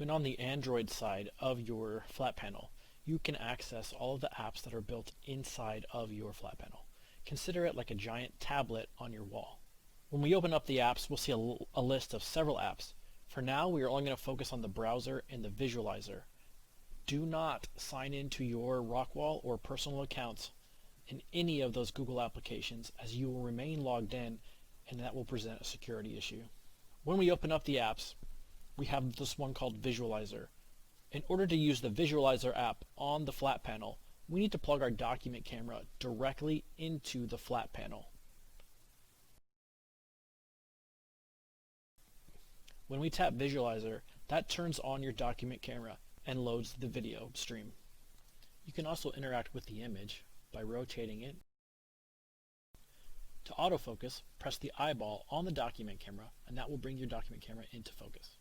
When on the Android side of your flat panel, you can access all of the apps that are built inside of your flat panel. Consider it like a giant tablet on your wall. When we open up the apps, we'll see a list of several apps. For now, we are only going to focus on the browser and the visualizer. Do not sign into your Rockwall or personal accounts in any of those Google applications, as you will remain logged in, and that will present a security issue. When we open up the apps, we have this one called Visualizer. In order to use the Visualizer app on the flat panel, we need to plug our document camera directly into the flat panel. When we tap Visualizer, that turns on your document camera and loads the video stream. You can also interact with the image by rotating it. To autofocus, press the eyeball on the document camera, and that will bring your document camera into focus.